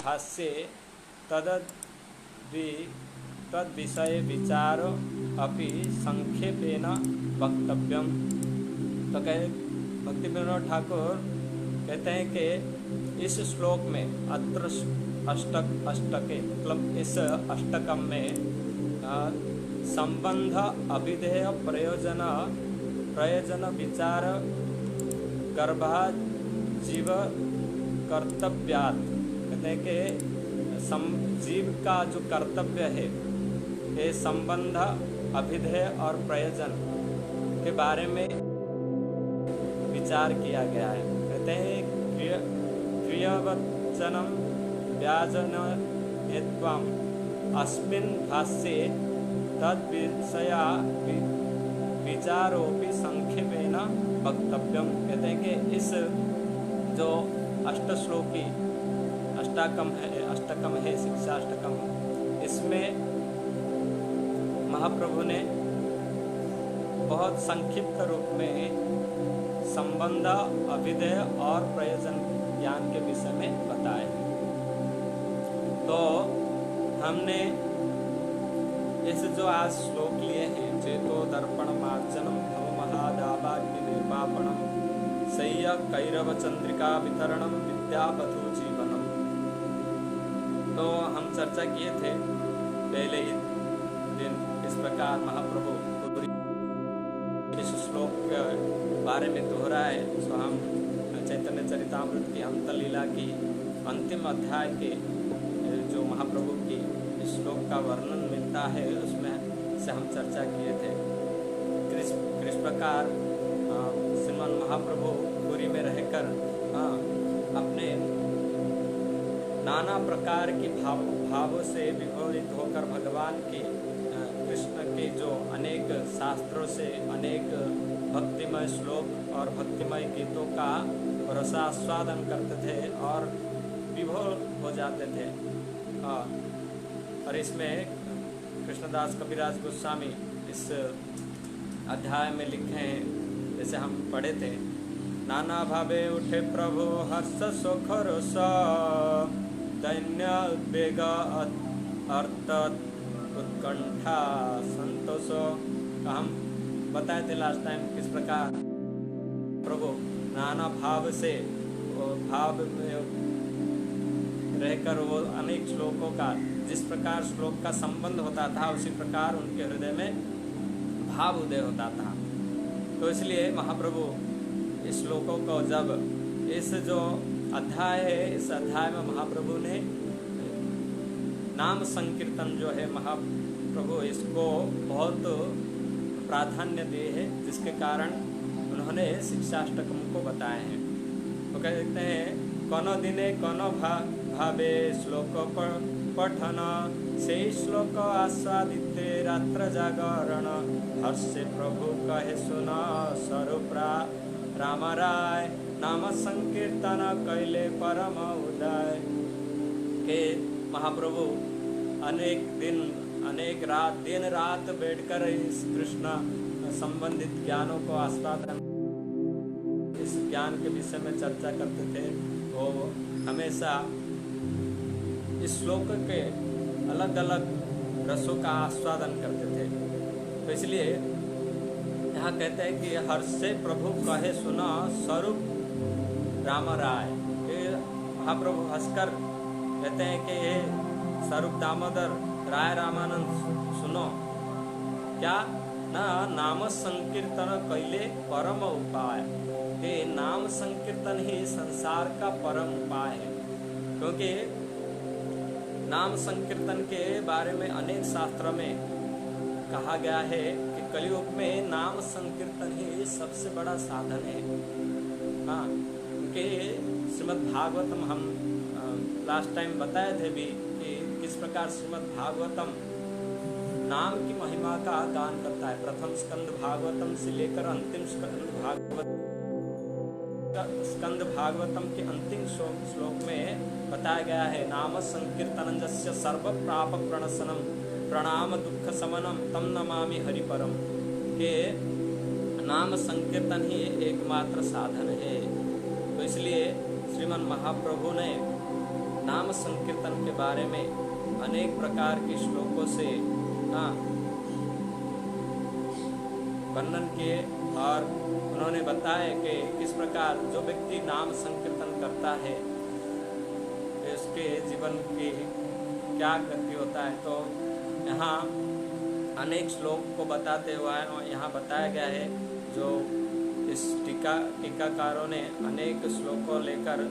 भाष्ये तद्वि तद्विषये विचार अपि संक्षेपेण वक्तव्यम। तो कहे भक्ति विनोद ठाकुर कहते हैं कि इस श्लोक में अत्र अष्टके मतलब इस अष्टकम में संबंध अभिधेय प्रयोजन विचार गर्भा जीव कर्तव्यात्, कहते हैं कि जीव का जो कर्तव्य है ये संबंध अभिधेय और प्रयोजन के बारे में विचार किया गया है। कहते हैं क्रियावचनम व्याजन हेत्वम अस्मिन् भाष्ये तद्विषया विचारोपि संक्षेपेण वक्तव्यम। कहते हैं कि इस जो अष्टश्लोकी अष्टकम है शिक्षा अष्टकम, इसमें महाप्रभु ने बहुत संक्षिप्त रूप में संबंध अभिधेय और प्रयोजन ज्ञान के विषय में बताए। तो हमने इस जो आज श्लोक लिए हैं, चेतो दर्पण मार्जनम भव महादावाग्नि निर्वापणम सह्य कैरव चंद्रिका वितरणम विद्यापथो जीवनम, तो हम चर्चा किए थे पहले ही दिन इस प्रकार महाप्रभु इस श्लोक के बारे में दोहराए। सो हम चैतन्य चरितामृत की अंत लीला की अंतिम अध्याय के जो महाप्रभु की इस श्लोक का वर्णन मिलता है उसमें से हम चर्चा किए थे। किस प्रकार श्रीमान महाप्रभु पुरी में रहकर अपने नाना प्रकार की भावों से विभोरित होकर भगवान की कृष्ण के जो अनेक शास्त्रों से अनेक भक्तिमय श्लोक और भक्तिमय गीतों का रसास्वादन करते थे और विभोर हो जाते थे। और इसमें कृष्णदास कविराज गोस्वामी इस अध्याय में लिखे हैं, जैसे हम पढ़े थे, नाना भावे उठे प्रभु हर्ष सुख रोष दैन्य उद्वेग अर्थ उत्कंठा संतोष। हम बताए थे लास्ट टाइम किस प्रकार प्रभु नाना भाव से भाव में रहकर वो अनेक श्लोकों का जिस प्रकार श्लोक का संबंध होता था उसी प्रकार उनके हृदय में भाव उदय होता था। तो इसलिए महाप्रभु इस श्लोकों को जब इस जो अध्याय है इस अध्याय में महाप्रभु ने नाम संकीर्तन जो है महाप्रभु इसको बहुत प्राधान्य दिए है, जिसके कारण उन्होंने शिक्षाष्टकम को बताए हैं। तो कहते हैं कोनो दिने कोनो भावे श्लोक पठन से श्लोक आस्वादिते रात्र जागरण हर्षे प्रभु कहे सुना स्वरूप राम राय नाम संकीर्तन कैले परम उदय। के महाप्रभु अनेक दिन अनेक रात दिन रात बैठकर इस कृष्ण संबंधित ज्ञानों को आस्वादन इस ज्ञान के विषय में चर्चा करते थे। वो हमेशा इस श्लोक के अलग अलग रसों का आस्वादन करते थे। तो इसलिए यहाँ कहते हैं कि हर्षे प्रभु कहे सुना स्वरूप राम राय। महाप्रभु हंसकर कहते हैं कि ये स्वरूप दामोदर राय रामानंद सुनो, क्या ना नाम संकीर्तन कैले परम उपाय। ये नाम संकीर्तन ही संसार का परम उपाय है, क्योंकि नाम संकीर्तन के बारे में अनेक शास्त्रों में कहा गया है कि कलयुग में नाम संकीर्तन ही सबसे बड़ा साधन है। हाँ, क्योंकि श्रीमद् भागवतम हम लास्ट टाइम बताए थे भी कि किस प्रकार श्रीमद् भागवतम नाम की महिमा का गान करता है। प्रथम स्कंद भागवतम से लेकर अंतिम स्कंद भागवतम के अंतिम श्लोक में बताया गया है, नाम संकीर्तनं जस्य सर्व प्राप प्रणसनम प्रणाम दुख समनम तम नमामि हरिपरम। के नाम संकीर्तन ही एकमात्र साधन है। तो इसलिए श्रीमन महाप्रभु ने नाम संकीर्तन के बारे में अनेक प्रकार के श्लोकों से वर्णन किए और उन्होंने बताया कि किस प्रकार जो व्यक्ति नाम संकीर्तन करता है उसके जीवन की क्या गति होता है। तो यहाँ अनेक श्लोक को बताते हुए यहाँ बताया गया है। जो इस टीकाकारों ने अनेक श्लोक को लेकर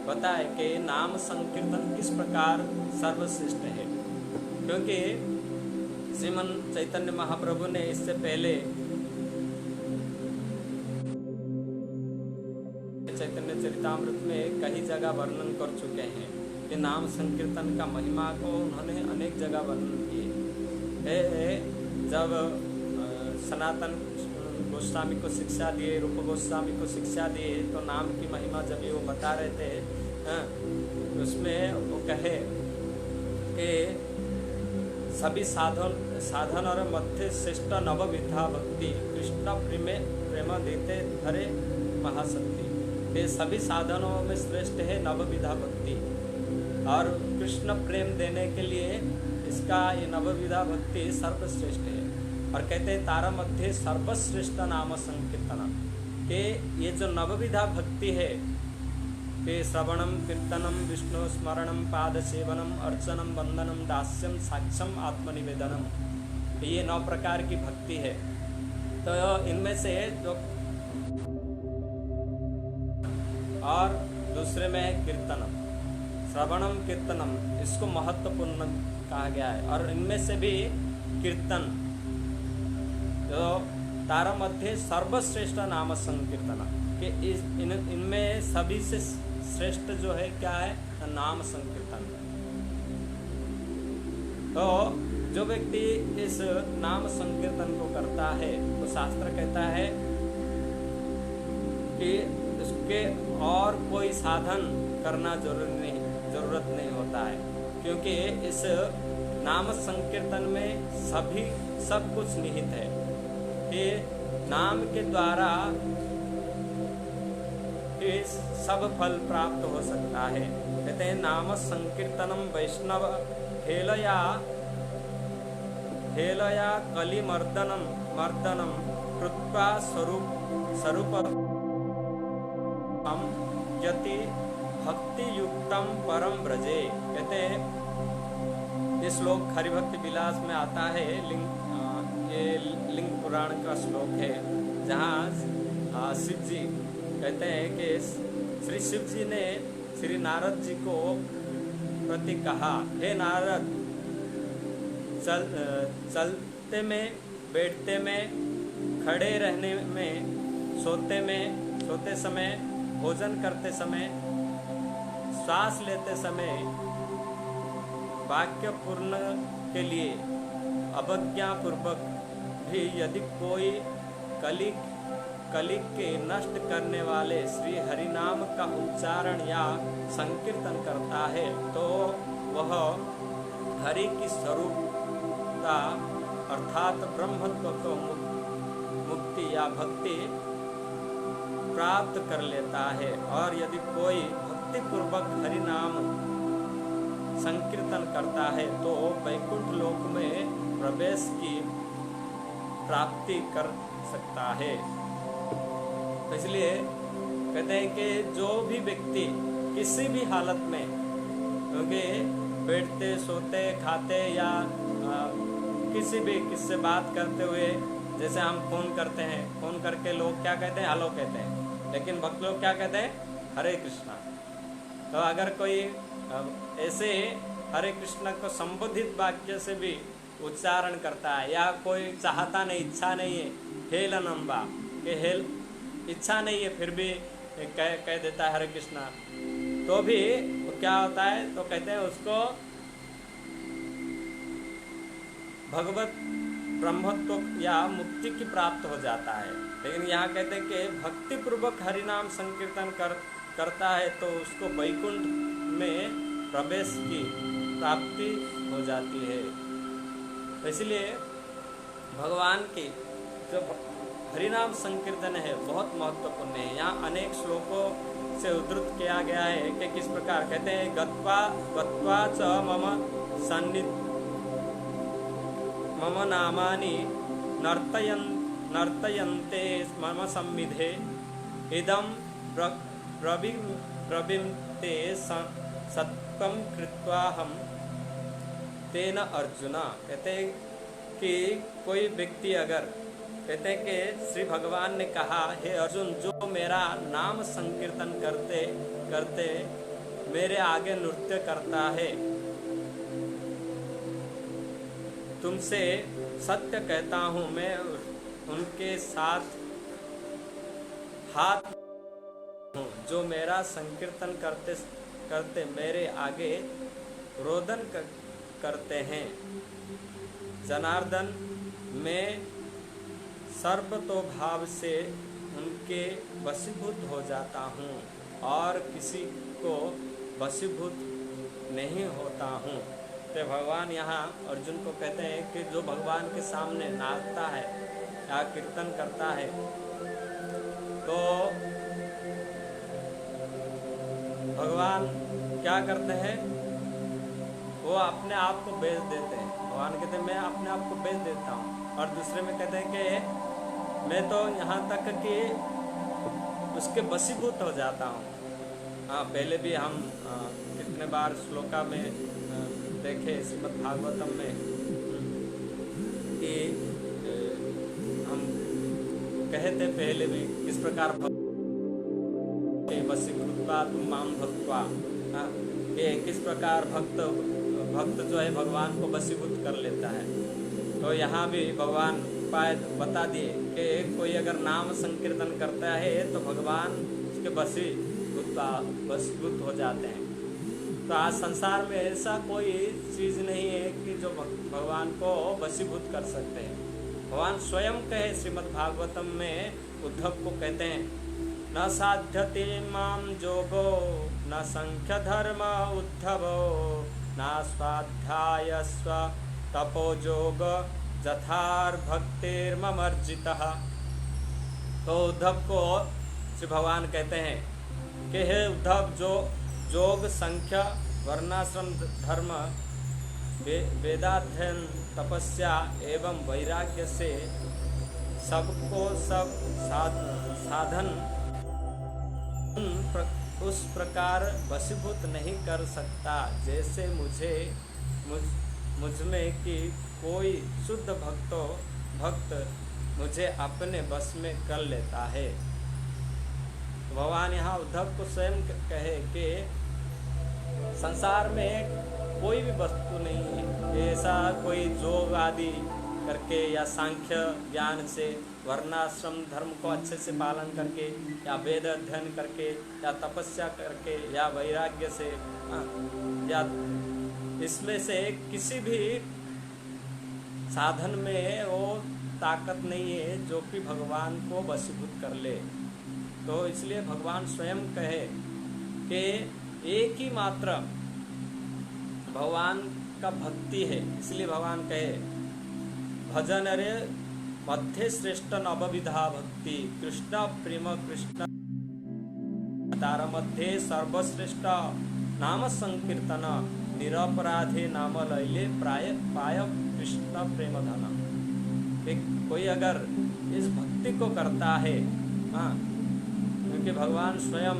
बताया कि नाम संकीर्तन किस प्रकार सर्वश्रेष्ठ है, क्योंकि श्रीमन चैतन्य महाप्रभु ने इससे पहले चैतन्य चरितामृत में कई जगह वर्णन कर चुके हैं कि नाम संकीर्तन का महिमा को उन्होंने अनेक जगह वर्णन किए। जब सनातन गोस्वामी को शिक्षा दिए, रूप गोस्वामी को शिक्षा दिए, तो नाम की महिमा जब ये वो बता रहे थे उसमें वो कहे कि सभी साधन और मध्य श्रेष्ठ नवविधा भक्ति कृष्ण प्रेम देते धरे महाशक्ति। ये सभी साधनों में श्रेष्ठ है नवविधा भक्ति, और कृष्ण प्रेम देने के लिए इसका ये नवविधा भक्ति सर्वश्रेष्ठ है। और कहते हैं तारा मध्य सर्वश्रेष्ठ नाम संकीर्तन, के ये जो नवविधा भक्ति है कि श्रवणम कीर्तनम विष्णु स्मरणम पाद सेवनम अर्चनम वंदनम दास्यम साक्ष्यम आत्मनिवेदनम, ये 9 प्रकार की भक्ति है। तो इनमें से जो और दूसरे में है कीर्तनम, श्रवणम कीर्तनम, इसको महत्वपूर्ण कहा गया है। और इनमें से भी कीर्तन जो तारा मध्य सर्वश्रेष्ठ नाम संकीर्तन के इनमें सभी से श्रेष्ठ जो है क्या है, नाम संकीर्तन। तो जो व्यक्ति इस नाम संकीर्तन को करता है तो शास्त्र कहता है कि उसके और कोई साधन करना जरूरत नहीं होता है, क्योंकि इस नाम संकीर्तन में सब कुछ निहित है कि नाम के द्वारा सब फल प्राप्त हो सकता है। कहते हैं नाम संकीर्तनम वैष्णव हेलया कलिमर्दनम कृत्वा स्वरूप यति भक्ति युक्तम परम ब्रजे। कहते हैं ये श्लोक हरिभक्ति विलास में आता है। ये लिंग पुराण का श्लोक है, जहाँ शिव जी कहते हैं कि श्री शिव जी ने श्री नारद जी को प्रति कहा, हे नारद, चलते में, बैठते में, खड़े रहने में, सोते समय, भोजन करते समय, श्वास लेते समय, वाक्य पूर्ण के लिए अवज्ञा पूर्वक भी यदि कोई कलिक के नष्ट करने वाले श्री हरिनाम का उच्चारण या संकीर्तन करता है तो वह हरि की स्वरूपता अर्थात ब्रह्मत्व को मुक्ति या भक्ति प्राप्त कर लेता है। और यदि कोई भक्ति पूर्वक हरि नाम संकीर्तन करता है तो वैकुंठ लोक में प्रवेश की प्राप्ति कर सकता है। तो इसलिए कहते हैं कि जो भी व्यक्ति किसी भी हालत में, क्योंकि बैठते, सोते, खाते या किससे बात करते हुए, जैसे हम फोन करते हैं, फोन करके लोग क्या कहते हैं, हेलो कहते हैं, लेकिन भक्त लोग क्या कहते हैं, हरे कृष्णा। तो अगर कोई ऐसे हरे कृष्णा को संबोधित वाक्य से भी उच्चारण करता है, या कोई चाहता नहीं, इच्छा नहीं है, हेल नंबा के हेल इच्छा नहीं है, फिर भी कह देता है हरे कृष्णा, तो भी तो क्या होता है, तो कहते हैं उसको भगवत ब्रह्मत्व या मुक्ति की प्राप्त हो जाता है। लेकिन यहाँ कहते हैं कि भक्ति पूर्वक हरिनाम संकीर्तन करता है तो उसको वैकुंठ में प्रवेश की प्राप्ति हो जाती है। तो इसलिए भगवान की जो हरिनाम संकीर्तन है बहुत महत्वपूर्ण है। यहाँ अनेक श्लोकों से उद्धृत किया गया है कि किस प्रकार कहते हैं, गत्वा गत्वा च मम नामानि नर्तयन्ते मम सम्मिधे इदं प्रविन्ते सत्वं कृत्वा हम तेन अर्जुन। कहते हैं कि कोई व्यक्ति अगर, कहते हैं कि श्री भगवान ने कहा, हे अर्जुन, जो मेरा नाम संकीर्तन करते करते मेरे आगे नृत्य करता है, तुमसे सत्य कहता हूँ मैं उनके साथ हाथ हूँ, जो मेरा संकीर्तन करते करते मेरे आगे रोदन करते हैं। जनार्दन, मैं सर्वतोभाव से उनके वशीभूत हो जाता हूँ और किसी को वशीभूत नहीं होता हूँ। तो भगवान यहाँ अर्जुन को कहते हैं कि जो भगवान के सामने नाचता है या कीर्तन करता है, तो भगवान क्या करते हैं, वो अपने आप को बेच देते हैं। भगवान कहते हैं मैं अपने आप को बेच देता हूँ। और दूसरे में कहते हैं कि मैं तो यहाँ तक कि उसके वशीभूत हो जाता हूँ। हाँ, पहले भी हम कितने बार श्लोका में देखे श्रीमद् भागवतम में कि हम कहे थे पहले भी किस प्रकार वशीभूत्वा तुम माम भक्त्वा, कि किस प्रकार भक्त जो है भगवान को वशीभूत कर लेता है। तो यहाँ भी भगवान उपाय बता दिए कि कोई अगर नाम संकीर्तन करता है तो भगवान उसके वशीभूत हो जाते हैं। तो आज संसार में ऐसा कोई चीज़ नहीं है कि जो भगवान को वशीभूत कर सकते हैं। भगवान स्वयं कहे श्रीमद् भागवतम में, उद्धव को कहते हैं, न साध्यते माम जोगो न संख्य धर्म उद्धवो न स्वाध्याय स्व तपोजोग जथार भक्तिर्मर्जितः। तो उद्धव को श्री भगवान कहते हैं कि हे उद्धव, जो योग संख्य वर्णाश्रम धर्म वेदाध्ययन तपस्या एवं वैराग्य से सबको सब साधन उस प्रकार वशीभूत नहीं कर सकता जैसे मुझ में कि कोई शुद्ध भक्त मुझे अपने बस में कर लेता है। भगवान यहाँ उद्धव को स्वयं कहे कि संसार में कोई भी वस्तु नहीं है ऐसा कोई योग आदि करके या सांख्य ज्ञान से वर्णाश्रम धर्म को अच्छे से पालन करके या वेद अध्ययन करके या तपस्या करके या वैराग्य से या इसमें से किसी भी साधन में वो ताकत नहीं है जो कि भगवान को वशीभूत कर ले। तो इसलिए भगवान स्वयं कहे कि एक ही मात्र भगवान का भक्ति है। इसलिए भगवान कहे, भजन रे मध्य श्रेष्ठ नवविधा भक्ति कृष्ण प्रेम कृष्ण तार मध्य सर्वश्रेष्ठ नाम संकीर्तन निरपराधे नाम लैले प्राय पाय कृष्ण प्रेम धन। कोई अगर इस भक्ति को करता है, क्योंकि भगवान स्वयं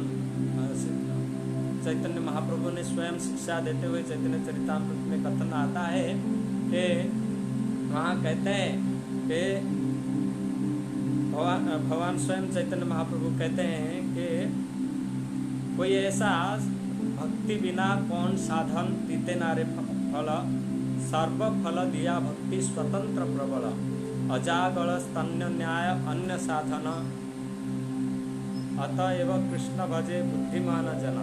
चैतन्य महाप्रभु ने स्वयं शिक्षा देते हुए चैतन्य चरितामृत में कथन आता है कि वहाँ कहते हैं कि भगवान स्वयं चैतन्य महाप्रभु कहते हैं कि कोई ऐसा भक्ति बिना कौन साधन तीते नारे फल सर्व फल दिया भक्ति स्वतंत्र प्रबल अजागल स्तन्य न्याय अन्य साधन अतएव कृष्ण भजे बुद्धिमान जन।